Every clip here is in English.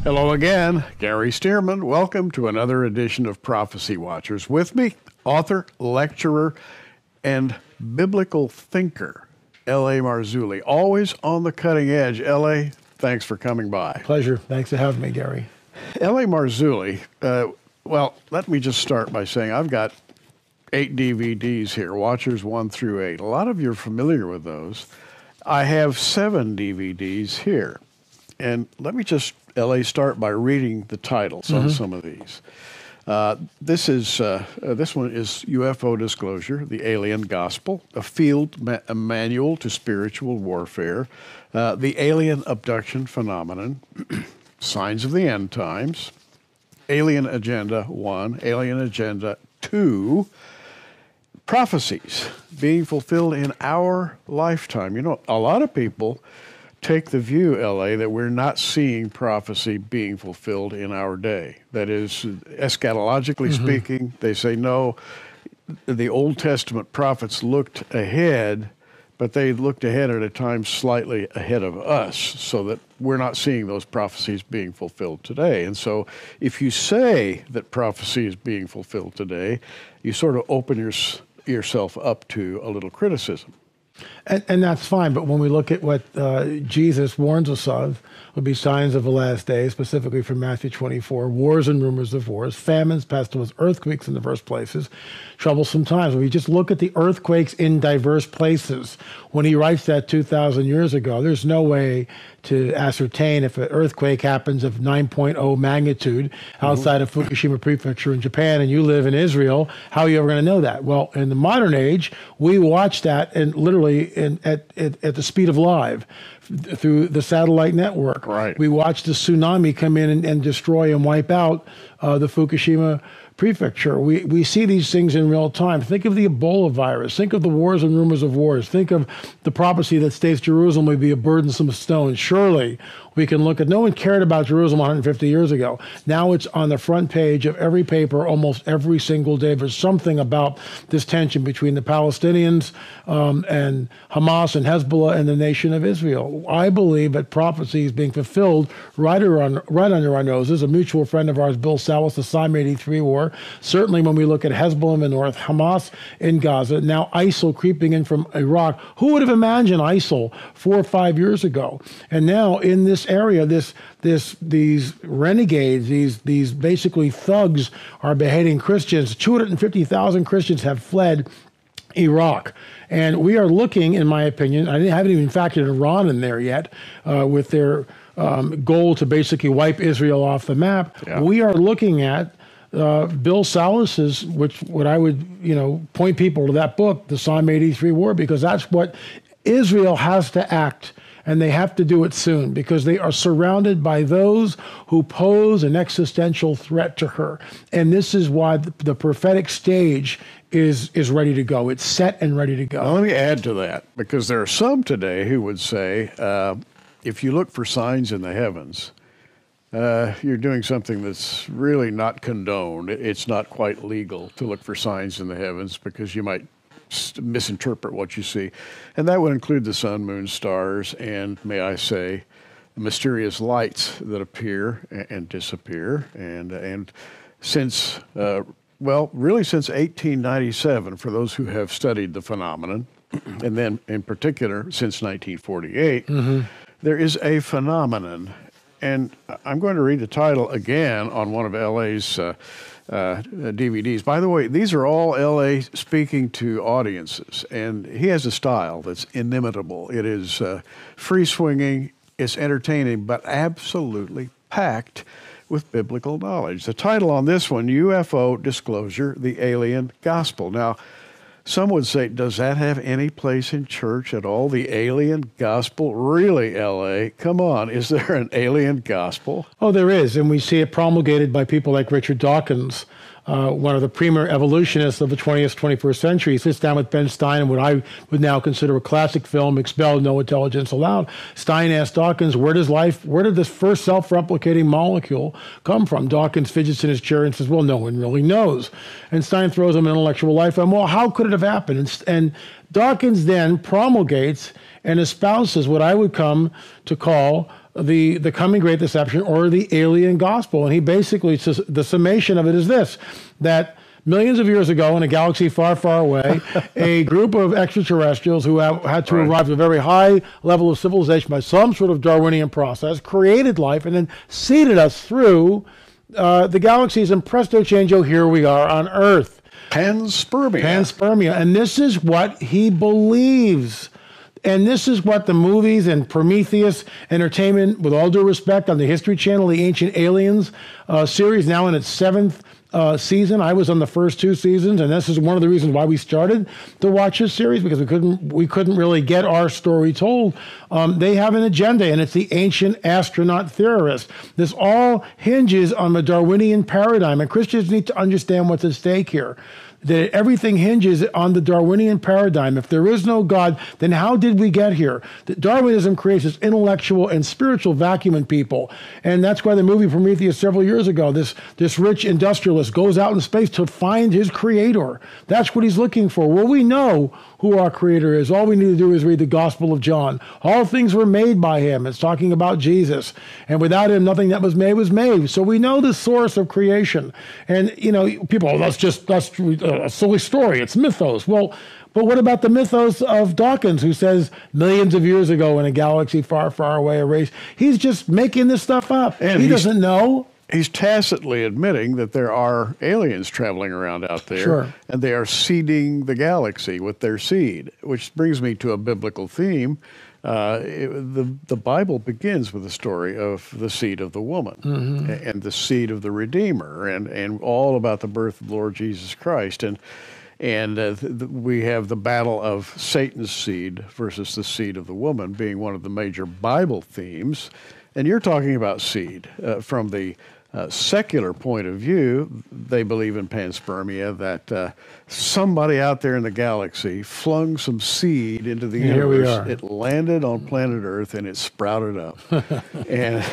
Hello again, Gary Stearman. Welcome to another edition of Prophecy Watchers. With me, author, lecturer, and biblical thinker, L.A. Marzulli. Always on the cutting edge. L.A., thanks for coming by. Pleasure. Thanks for having me, Gary. L.A. Marzulli, well, let me just start by saying I've got 8 DVDs here, Watchers 1 through 8. A lot of you are familiar with those. I have 7 DVDs here. And let me just, L.A., start by reading the titles on some of these. This one is UFO Disclosure, the Alien Gospel, a field manual to spiritual warfare, the alien abduction phenomenon, signs of the end times, Alien Agenda 1, Alien Agenda 2, prophecies being fulfilled in our lifetime. You know, a lot of people take the view, L.A., that we're not seeing prophecy being fulfilled in our day. That is, eschatologically speaking, they say, no, the Old Testament prophets looked ahead, but they looked ahead at a time slightly ahead of us, so that we're not seeing those prophecies being fulfilled today. And so if you say that prophecy is being fulfilled today, you sort of open yourself up to a little criticism. And that's fine, but when we look at what Jesus warns us of, will be signs of the last days, specifically from Matthew 24, wars and rumors of wars, famines, pestilence, earthquakes in diverse places, troublesome times. When we just look at the earthquakes in diverse places, when he writes that 2,000 years ago, there's no way to ascertain if an earthquake happens of 9.0 magnitude outside of Fukushima Prefecture in Japan and you live in Israel, how are you ever going to know that? Well, in the modern age, we watch that and literally at the speed of live through the satellite network. Right. We watch the tsunami come in and destroy and wipe out the Fukushima Prefecture. We see these things in real time. Think of the Ebola virus. Think of the wars and rumors of wars. Think of the prophecy that states Jerusalem would be a burdensome stone. Surely we can look at, no one cared about Jerusalem 150 years ago. Now it's on the front page of every paper almost every single day. There's something about this tension between the Palestinians and Hamas and Hezbollah and the nation of Israel. I believe that prophecy is being fulfilled right under our noses. A mutual friend of ours, Bill Salas, the Psalm 83 war. Certainly when we look at Hezbollah in the north, Hamas in Gaza, now ISIL creeping in from Iraq. Who would have imagined ISIL 4 or 5 years ago? And now in this area, these renegades, these basically thugs are beheading Christians. 250,000 Christians have fled Iraq. And we are looking, in my opinion, I haven't even factored Iran in there yet, with their goal to basically wipe Israel off the map. Yeah. We are looking at Bill Salas's, what I would, point people to that book, the Psalm 83 war, because that's what Israel has to act. And they have to do it soon because they are surrounded by those who pose an existential threat to her. And this is why the prophetic stage is ready to go. It's set and ready to go. Now, let me add to that, because there are some today who would say, if you look for signs in the heavens, you're doing something that's really not condoned. It's not quite legal to look for signs in the heavens because you might misinterpret what you see. And that would include the sun, moon, stars, and, may I say, mysterious lights that appear and disappear. And since, really since 1897, for those who have studied the phenomenon, and then in particular since 1948, there is a phenomenon. And I'm going to read the title again on one of L.A.'s DVDs. By the way, these are all L.A. speaking to audiences, and he has a style that's inimitable. It is free-swinging, it's entertaining, but absolutely packed with biblical knowledge. The title on this one, UFO Disclosure, the Alien Gospel. Now, some would say, does that have any place in church at all? The alien gospel? Really, L.A.? Come on, is there an alien gospel? Oh, there is, and we see it promulgated by people like Richard Dawkins, one of the premier evolutionists of the 20th, 21st century. He sits down with Ben Stein in what I would now consider a classic film, Expelled, No Intelligence Allowed. Stein asked Dawkins, where did this first self-replicating molecule come from? Dawkins fidgets in his chair and says, well, no one really knows. And Stein throws him an intellectual lifeline. Well, how could it have happened? And Dawkins then promulgates and espouses what I would come to call the coming great deception or the alien gospel. And he basically says the summation of it is this, that millions of years ago in a galaxy far, far away, a group of extraterrestrials who had to arrive at a very high level of civilization by some sort of Darwinian process, created life, and then seeded us through the galaxies, and presto changeo, here we are on Earth. Panspermia. Panspermia. And this is what he believes. And this is what the movies and Prometheus Entertainment, with all due respect, on the History Channel, the Ancient Aliens series, now in its 7th season. I was on the first 2 seasons, and this is one of the reasons why we started to watch this series, because we couldn't really get our story told. They have an agenda, and it's the ancient astronaut theorist. This all hinges on the Darwinian paradigm, and Christians need to understand what's at stake here. That everything hinges on the Darwinian paradigm. If there is no God, then how did we get here? That Darwinism creates this intellectual and spiritual vacuum in people. And that's why the movie Prometheus several years ago, this rich industrialist goes out in space to find his creator. That's what he's looking for. Well, we know who our creator is. All we need to do is read the Gospel of John. All things were made by him. It's talking about Jesus. And without him, nothing that was made was made. So we know the source of creation. And, you know, people, that's a silly story. It's mythos. Well, but what about the mythos of Dawkins, who says millions of years ago in a galaxy far, far away, a race? He's just making this stuff up. And he doesn't know. He's tacitly admitting that there are aliens traveling around out there, Sure. and they are seeding the galaxy with their seed, which brings me to a biblical theme. The Bible begins with the story of the seed of the woman and the seed of the Redeemer, and all about the birth of the Lord Jesus Christ. And we have the battle of Satan's seed versus the seed of the woman being one of the major Bible themes. And you're talking about seed from the secular point of view. They believe in panspermia, that somebody out there in the galaxy flung some seed into the universe. Here we are. It landed on planet Earth and it sprouted up. And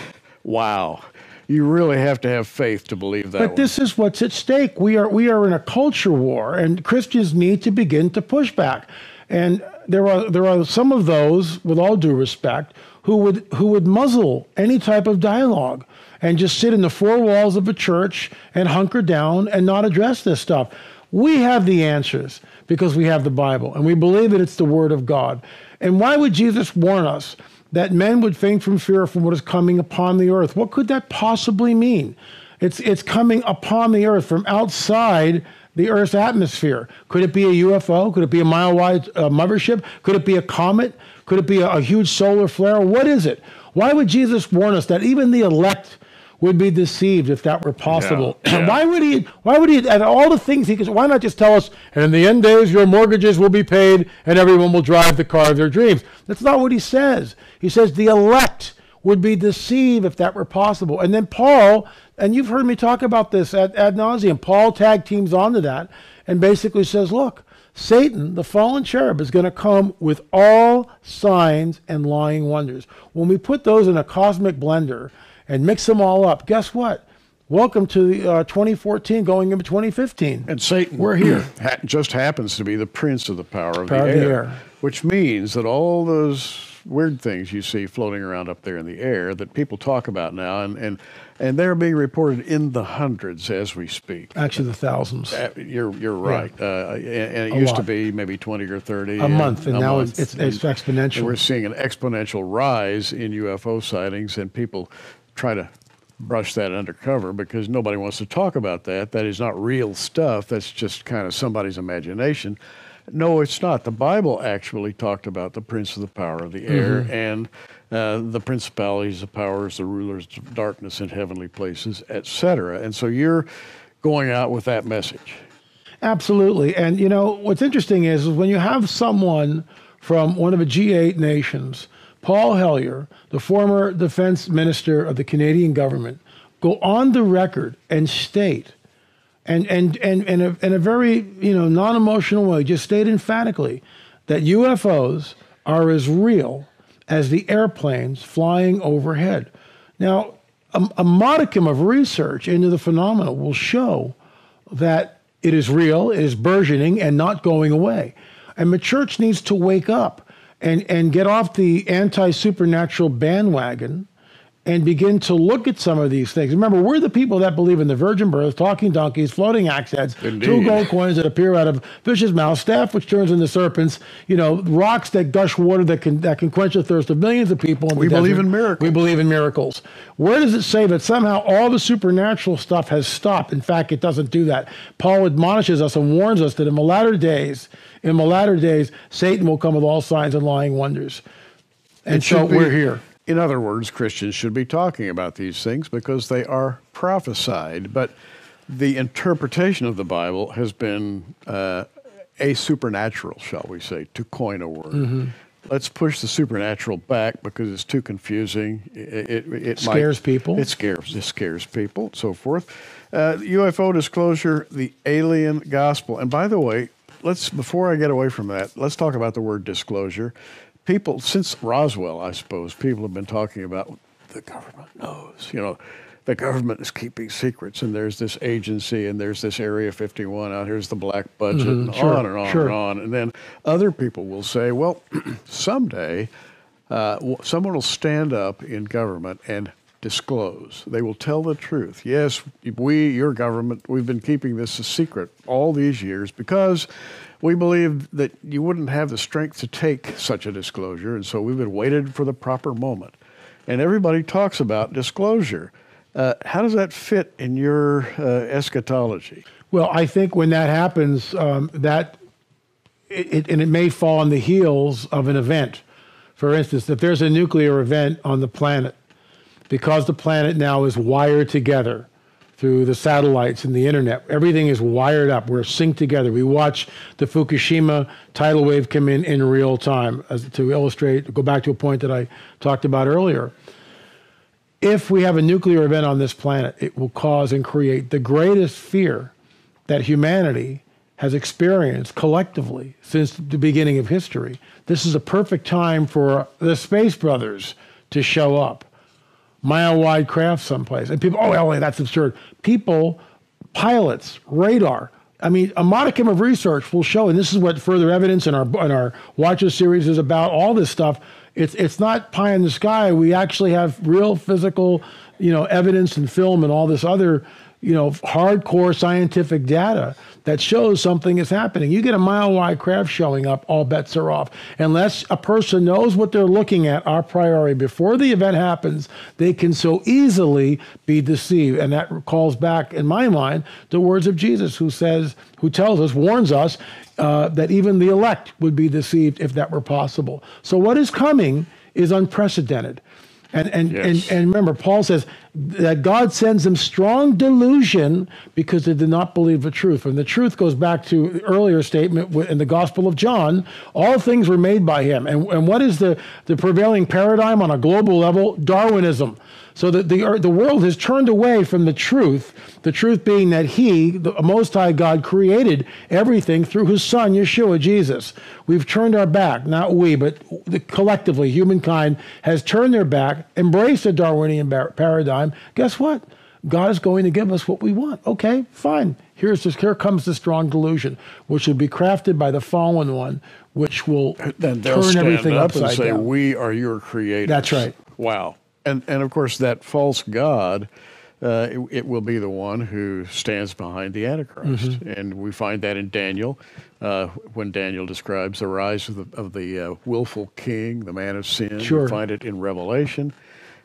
wow, you really have to have faith to believe that. But this is what's at stake. We are in a culture war, and Christians need to begin to push back. And there are some of those, with all due respect, who would muzzle any type of dialogue and just sit in the 4 walls of a church and hunker down and not address this stuff. We have the answers because we have the Bible, and we believe that it's the Word of God. And why would Jesus warn us that men would faint from fear from what is coming upon the earth? What could that possibly mean? It's coming upon the earth from outside the Earth's atmosphere. Could it be a UFO? Could it be a mile-wide mothership? Could it be a comet? Could it be a huge solar flare? What is it? Why would Jesus warn us that even the elect would be deceived if that were possible? Yeah. Why would he, and all the things he could, why not just tell us, and in the end days, your mortgages will be paid and everyone will drive the car of their dreams? That's not what he says. He says the elect would be deceived if that were possible. And then Paul, and you've heard me talk about this ad nauseum, Paul tag teams onto that and basically says, look, Satan, the fallen cherub, is going to come with all signs and lying wonders. When we put those in a cosmic blender and mix them all up, guess what? Welcome to 2014 going into 2015. And Satan, we're here. Just happens to be the prince of the power of the air, which means that all those weird things you see floating around up there in the air that people talk about now, and they're being reported in the hundreds as we speak. Actually, the thousands. You're right. Yeah. And it used to be maybe 20 or 30 a month, and now it's exponential. And we're seeing an exponential rise in UFO sightings, and people try to brush that undercover because nobody wants to talk about that. That is not real stuff. That's just kind of somebody's imagination. No, it's not. The Bible actually talked about the prince of the power of the air and the principalities, the powers, the rulers of darkness in heavenly places, etc. And so you're going out with that message. Absolutely. And, you know, what's interesting is when you have someone from one of the G8 nations, Paul Hellyer, the former defense minister of the Canadian government, go on the record and state, and in a very, you know, non-emotional way, just state emphatically that UFOs are as real as the airplanes flying overhead. Now, a modicum of research into the phenomena will show that it is real, it is burgeoning, and not going away. And the church needs to wake up and get off the anti-supernatural bandwagon and begin to look at some of these things. Remember, we're the people that believe in the virgin birth, talking donkeys, floating axe heads, Indeed. 2 gold coins that appear out of fish's mouth, staff which turns into serpents, rocks that gush water that can quench the thirst of millions of people. We believe in miracles. We believe in miracles. Where does it say that somehow all the supernatural stuff has stopped? In fact, it doesn't do that. Paul admonishes us and warns us that in the latter days, Satan will come with all signs and lying wonders. And so we're here. In other words, Christians should be talking about these things because they are prophesied. But the interpretation of the Bible has been a supernatural, shall we say, to coin a word. Mm-hmm. Let's push the supernatural back because it's too confusing. It scares people. It scares people, so forth. UFO disclosure, the alien gospel. And by the way, before I get away from that, let's talk about the word disclosure. People, since Roswell, I suppose, people have been talking about the government knows. The government is keeping secrets, and there's this agency, and there's this Area 51 out here's the black budget, and on and on and on. And then other people will say, well, someday someone will stand up in government and disclose. They will tell the truth. Yes, your government, we've been keeping this a secret all these years because we believed that you wouldn't have the strength to take such a disclosure, and so we've been waited for the proper moment. And everybody talks about disclosure. How does that fit in your eschatology? Well, I think when that happens, it may fall on the heels of an event. For instance, if there's a nuclear event on the planet, because the planet now is wired together through the satellites and the internet, everything is wired up. We're synced together. We watch the Fukushima tidal wave come in real time, to illustrate, go back to a point that I talked about earlier. If we have a nuclear event on this planet, it will cause and create the greatest fear that humanity has experienced collectively since the beginning of history. This is a perfect time for the Space Brothers to show up. Mile-wide craft someplace. And people, Ellie, that's absurd. People, pilots, radar. I mean, a modicum of research will show, and this is what further evidence in our Watcher series is about, all this stuff. It's not pie in the sky. We actually have real physical, evidence and film and all this other, hardcore scientific data that shows something is happening. You get a mile-wide craft showing up, all bets are off. Unless a person knows what they're looking at, a priori, before the event happens, they can so easily be deceived. And that calls back, in my mind, the words of Jesus, who tells us, warns us, that even the elect would be deceived if that were possible. So what is coming is unprecedented. And remember, Paul says that God sends them strong delusion because they did not believe the truth. And the truth goes back to the earlier statement in the Gospel of John. All things were made by him. And what is the prevailing paradigm on a global level? Darwinism. So that the world has turned away from the truth being that he, the Most High God, created everything through his son, Yeshua, Jesus. We've turned our back, not we, but collectively, humankind has turned their back, embraced the Darwinian paradigm. Guess what? God is going to give us what we want. Okay, fine. Here comes the strong delusion, which will be crafted by the fallen one, which will turn everything upside and say, down. We are your creators. That's right. Wow. And of course, that false god, it will be the one who stands behind the Antichrist. Mm-hmm. And we find that in Daniel, when Daniel describes the rise of the willful king, the man of sin. Sure. We find it in Revelation.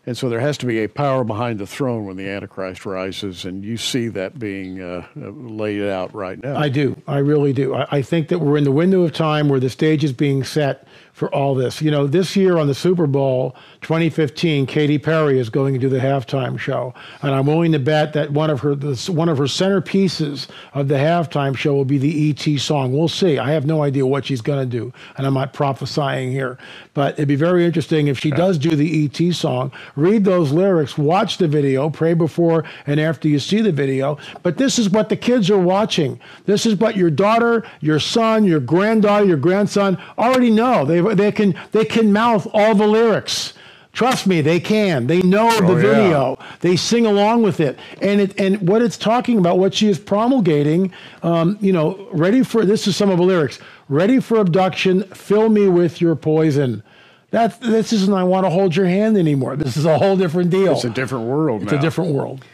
And so there has to be a power behind the throne when the Antichrist rises, and you see that being laid out right now. I do. I really do. I think that we're in the window of time where the stage is being set for all this. This year on the Super Bowl 2015, Katy Perry is going to do the halftime show, and I'm willing to bet that one of her centerpieces of the halftime show will be the E.T. song. We'll see. I have no idea what she's going to do, and I'm not prophesying here, but it'd be very interesting if she does do the E.T. song. Read those lyrics, watch the video, pray before and after you see the video. But this is what the kids are watching. This is what your daughter, your son, your granddaughter, your grandson already know. They can mouth all the lyrics. Trust me, they can. They know the video. Yeah. They sing along with it. And what it's talking about, what she is promulgating, this is some of the lyrics. Ready for abduction, fill me with your poison. This isn't I want to hold your hand anymore. This is a whole different deal. It's a different world now. It's a different world.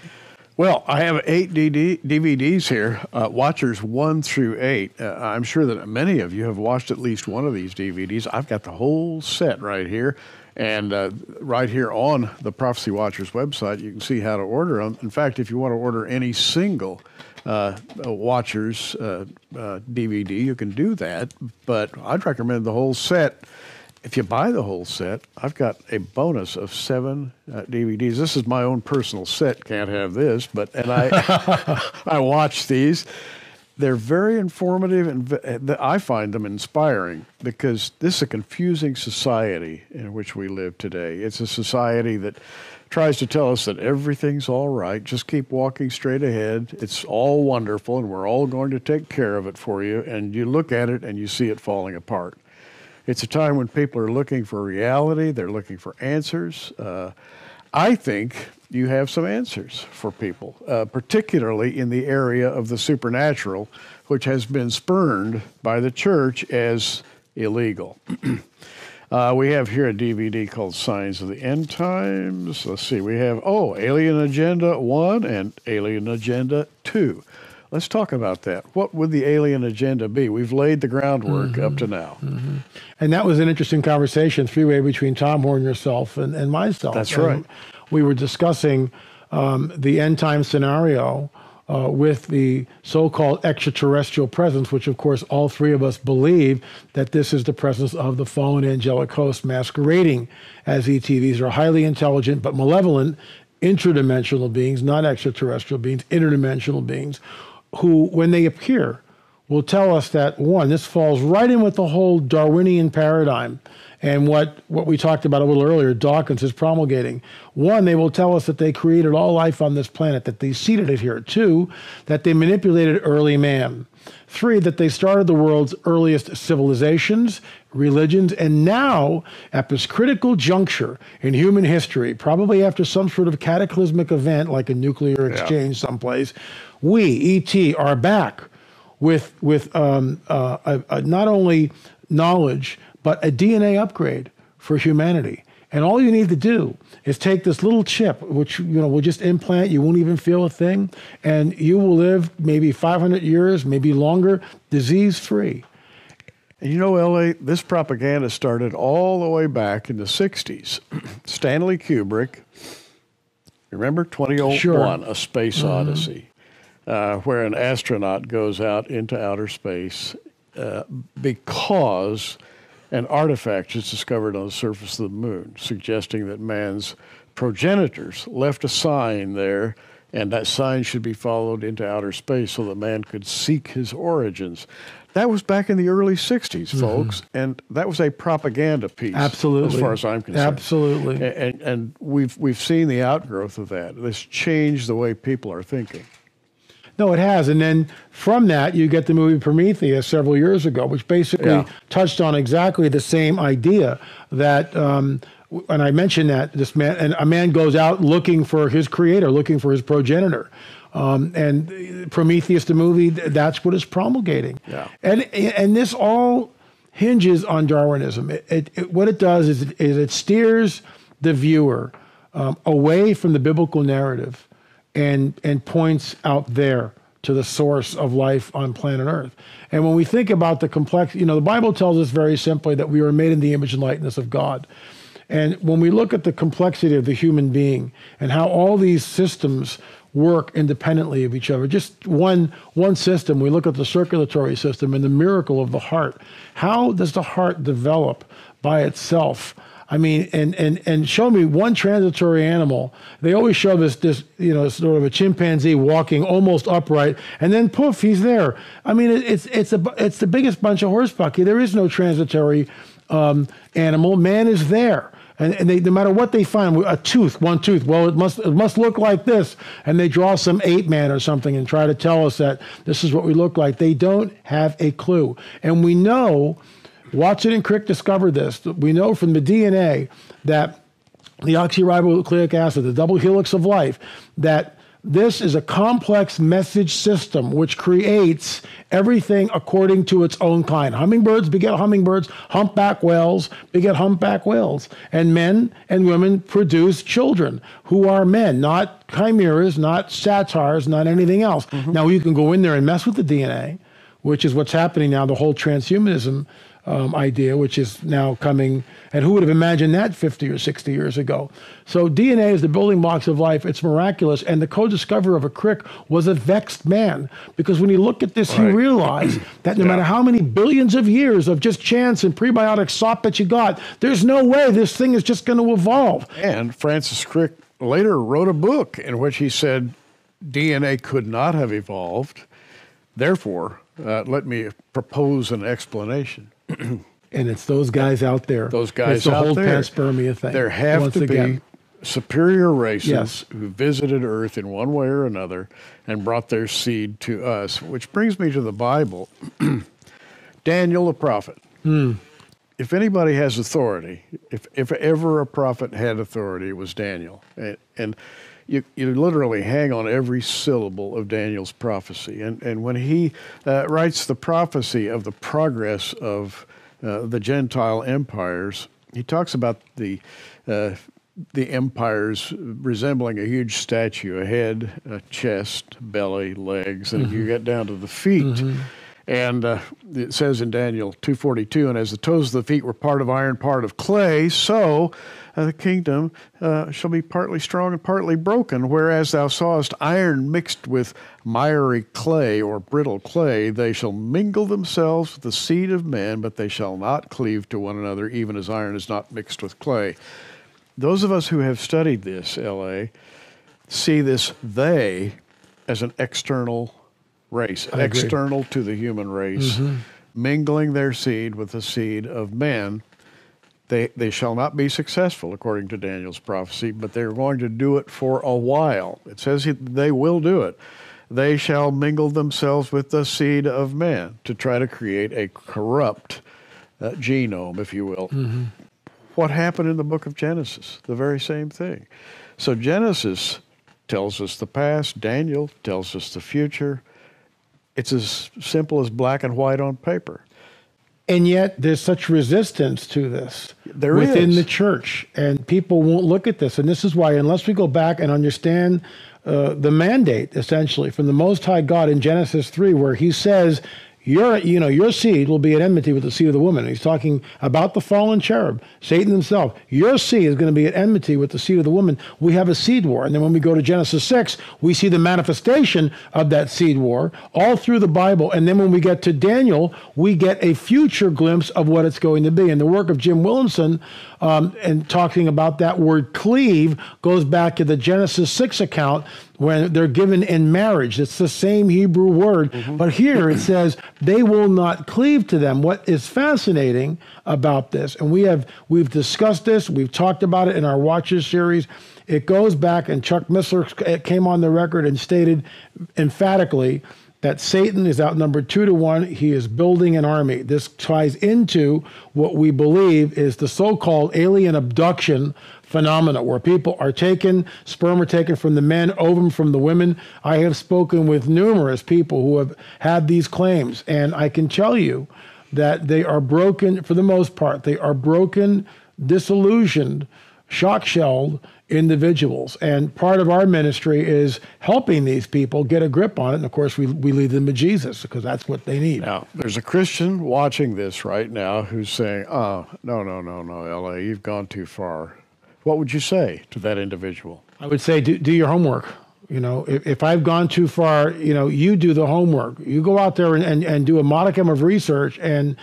Well, I have 8 DVDs here, Watchers 1 through 8. I'm sure that many of you have watched at least one of these DVDs. I've got the whole set right here. And right here on the Prophecy Watchers website, you can see how to order them. In fact, if you want to order any single Watchers DVD, you can do that. But I'd recommend the whole set. If you buy the whole set, I've got a bonus of 7 DVDs. This is my own personal set. Can't have this, and I watch these. They're very informative, and I find them inspiring because this is a confusing society in which we live today. It's a society that tries to tell us that everything's all right. Just keep walking straight ahead. It's all wonderful, and we're all going to take care of it for you. And you look at it, and you see it falling apart. It's a time when people are looking for reality. They're looking for answers. I think you have some answers for people, particularly in the area of the supernatural, which has been spurned by the church as illegal. We have here a DVD called Signs of the End Times. Let's see, we have, Alien Agenda 1 and Alien Agenda 2. Let's talk about that. What would the alien agenda be? We've laid the groundwork up to now. Mm-hmm. And that was an interesting conversation, three-way between Tom Horn, yourself, and myself. That's right. We were discussing the end time scenario with the so-called extraterrestrial presence, which, of course, all three of us believe that this is the presence of the fallen angelic host masquerading as ET. These are highly intelligent but malevolent interdimensional beings, not extraterrestrial beings, interdimensional beings, who, when they appear, will tell us that, one, this falls right in with the whole Darwinian paradigm and what we talked about a little earlier, Dawkins is promulgating. One, they will tell us that they created all life on this planet, that they seeded it here. Two, that they manipulated early man. Three, that they started the world's earliest civilizations, religions, and now, at this critical juncture in human history, probably after some sort of cataclysmic event like a nuclear exchange someplace, we, ET, are back with not only knowledge, but a DNA upgrade for humanity. And all you need to do is take this little chip, which will just implant. You won't even feel a thing, and you will live maybe 500 years, maybe longer, disease-free. And L.A., this propaganda started all the way back in the 60s. Stanley Kubrick, remember 2001, A Space Odyssey, where an astronaut goes out into outer space because an artifact is discovered on the surface of the moon, suggesting that man's progenitors left a sign there, and that sign should be followed into outer space so that man could seek his origins. That was back in the early 60s, folks, and that was a propaganda piece. Absolutely. As far as I'm concerned. Absolutely. And we've seen the outgrowth of that. This changed the way people are thinking. No, it has. And then from that, you get the movie Prometheus several years ago, which basically touched on exactly the same idea that, and I mentioned that this man, and a man goes out looking for his creator, looking for his progenitor. And Prometheus, the movie, that's what it's promulgating. Yeah. And this all hinges on Darwinism. What it does is it steers the viewer away from the biblical narrative and points out there to the source of life on planet Earth. And when we think about the complex, the Bible tells us very simply that we were made in the image and likeness of God. And when we look at the complexity of the human being and how all these systems work independently of each other, just one system, we look at the circulatory system and the miracle of the heart. How does the heart develop by itself? I mean, and show me one transitory animal. They always show this sort of a chimpanzee walking almost upright, and then poof, he's there. I mean, it's the biggest bunch of horsebucky. There is no transitory animal. Man is there, and they, no matter what they find, one tooth. Well, it must look like this, and they draw some ape man or something and try to tell us that this is what we look like. They don't have a clue, and we know. Watson and Crick discovered this. We know from the DNA that the oxyribonucleic acid, the double helix of life, that This is a complex message system which creates everything according to its own kind. Hummingbirds beget hummingbirds, humpback whales beget humpback whales. And men and women produce children who are men, not chimeras, not satires, not anything else. Now, you can go in there and mess with the DNA, which is what's happening now, the whole transhumanism idea, which is now coming. And who would have imagined that 50 or 60 years ago? So DNA is the building blocks of life. It's miraculous. And the co-discoverer of a crick was a vexed man. Because when you look at this, you realize that no matter how many billions of years of just chance and prebiotic sop that you got, there's no way this thing is just going to evolve. And Francis Crick later wrote a book in which he said DNA could not have evolved. Therefore, let me propose an explanation. And it's those guys out there. Those guys it's the out whole there. panspermia thing. There have to be superior races Yes. who visited Earth in one way or another and brought their seed to us, which brings me to the Bible. Daniel the prophet. If anybody has authority, if ever a prophet had authority, it was Daniel. And you literally hang on every syllable of Daniel's prophecy. And when he writes the prophecy of the progress of the Gentile empires, he talks about the empires resembling a huge statue, a head, a chest, belly, legs, and you get down to the feet. And it says in Daniel 2:42, and as the toes of the feet were part of iron, part of clay, so the kingdom shall be partly strong and partly broken. Whereas thou sawest iron mixed with miry clay or brittle clay, they shall mingle themselves with the seed of men, but they shall not cleave to one another, even as iron is not mixed with clay. Those of us who have studied this, L.A., see this they as an external race, external to the human race, mingling their seed with the seed of men. They shall not be successful, according to Daniel's prophecy, but they're going to do it for a while. It says they will do it. They shall mingle themselves with the seed of men to try to create a corrupt genome, if you will. What happened in the book of Genesis? The very same thing. So Genesis tells us the past. Daniel tells us the future. It's as simple as black and white on paper. And yet there's such resistance to this within the church, and people won't look at this. And this is why, unless we go back and understand the mandate, essentially, from the Most High God in Genesis 3, where he says, your seed will be at enmity with the seed of the woman. He's talking about the fallen cherub, Satan himself. Your seed is going to be at enmity with the seed of the woman. We have a seed war. And then when we go to Genesis 6, we see the manifestation of that seed war all through the Bible. And then when we get to Daniel, we get a future glimpse of what it's going to be. And the work of Jim Williamson and talking about that word cleave goes back to the Genesis 6 account when they're given in marriage. It's the same Hebrew word, but here it says they will not cleave to them. What is fascinating about this, and we've discussed this, we've talked about it in our Watchers series, it goes back, and Chuck Missler came on the record and stated emphatically that Satan is outnumbered 2-1. He is building an army. This ties into what we believe is the so-called alien abduction phenomena, where people are taken, sperm are taken from the men, ovum from the women. I have spoken with numerous people who have had these claims, and I can tell you that they are broken, for the most part. They are broken, disillusioned, shock-shelled individuals. And part of our ministry is helping these people get a grip on it. And of course, we lead them to Jesus, because that's what they need. Now, there's a Christian watching this right now who's saying, no, L.A., you've gone too far. What would you say to that individual? I would say, do your homework. If I've gone too far, you do the homework. You go out there and do a modicum of research, and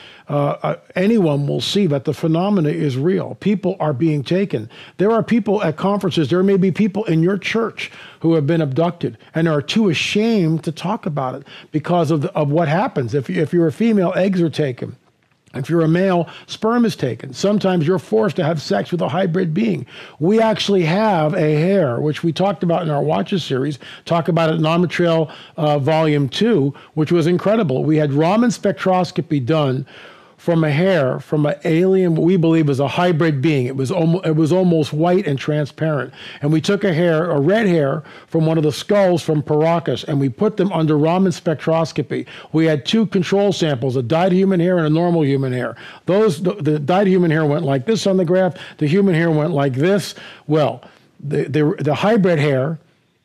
anyone will see that the phenomena is real. People are being taken. There are people at conferences. There may be people in your church who have been abducted and are too ashamed to talk about it because of what happens. If you're a female, eggs are taken. If you're a male, sperm is taken. Sometimes you're forced to have sex with a hybrid being. We actually have a hair, which we talked about in our Watches series, talk about it in On the Trail Volume 2, which was incredible. We had Raman spectroscopy done from a hair from an alien, what we believe was a hybrid being. It was almost white and transparent. And we took a red hair from one of the skulls from Paracas, and we put them under Raman spectroscopy. We had 2 control samples, a dyed human hair and a normal human hair. The dyed human hair went like this on the graph. The human hair went like this. Well, the hybrid hair,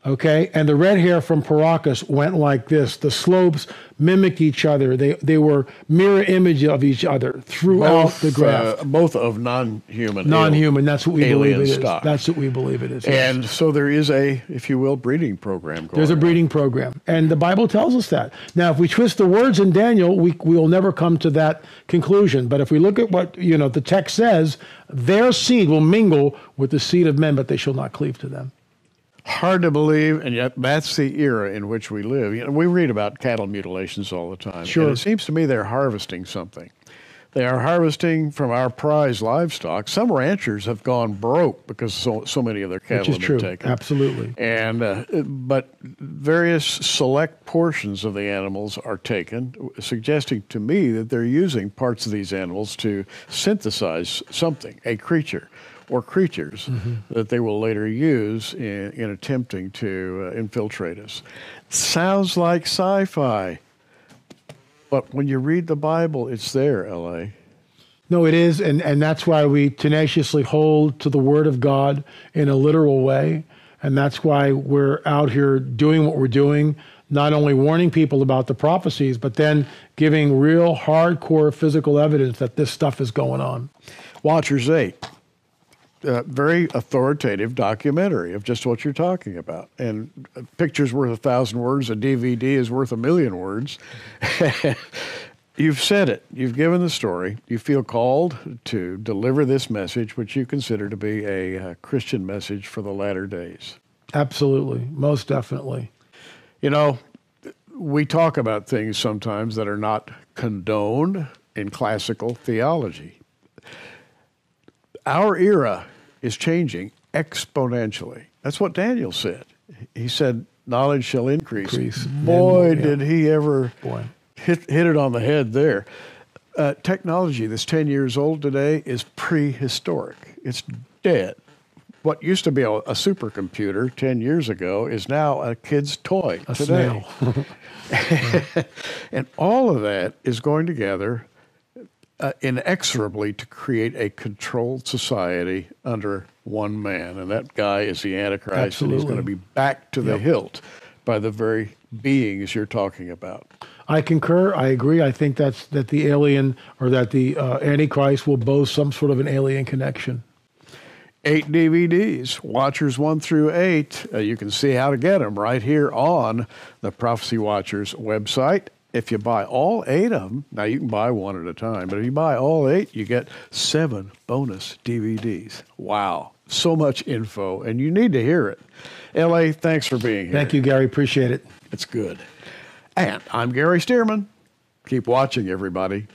okay, and the red hair from Paracas went like this. The slopes mimicked each other. They were mirror image of each other throughout the graph. Both of non-human. Non-human, that's what we believe it is. Stock. That's what we believe it is. And so there is a, if you will, breeding program going on. There's a breeding program. And the Bible tells us that. Now, if we twist the words in Daniel, we will never come to that conclusion. But if we look at what the text says, their seed will mingle with the seed of men, but they shall not cleave to them. Hard to believe, and yet that's the era in which we live. We read about cattle mutilations all the time. Sure. And it seems to me they're harvesting something. They are harvesting from our prize livestock. Some ranchers have gone broke because so many of their cattle have been taken. Absolutely. And but various select portions of the animals are taken, suggesting to me that they're using parts of these animals to synthesize something, a creature or creatures that they will later use in attempting to infiltrate us. Sounds like sci-fi, but when you read the Bible, it's there, L.A. No, it is, and that's why we tenaciously hold to the Word of God in a literal way, and that's why we're out here doing what we're doing, not only warning people about the prophecies, but then giving real hardcore physical evidence that this stuff is going on. Watchers 8. Very authoritative documentary of just what you're talking about. And a picture's worth 1,000 words, a DVD is worth 1,000,000 words. You've said it. You've given the story. You feel called to deliver this message, which you consider to be a Christian message for the latter days. Absolutely. Most definitely. We talk about things sometimes that are not condoned in classical theology. Our era is changing exponentially. That's what Daniel said. He said, knowledge shall increase. Boy, did he ever hit it on the head there. Technology that's 10 years old today is prehistoric. It's dead. What used to be a supercomputer 10 years ago is now a kid's toy today. And all of that is going together inexorably to create a controlled society under one man. And that guy is the Antichrist. Absolutely. And he's going to be backed to the hilt by the very beings you're talking about. I concur. I agree. I think that the alien or that the Antichrist will boast some sort of an alien connection. 8 DVDs, Watchers 1 through 8. You can see how to get them right here on the Prophecy Watchers website. If you buy all 8 of them, now you can buy one at a time, but if you buy all 8, you get 7 bonus DVDs. Wow. So much info, and you need to hear it. L.A., thanks for being here. Thank you, Gary. Appreciate it. It's good. And I'm Gary Stearman. Keep watching, everybody.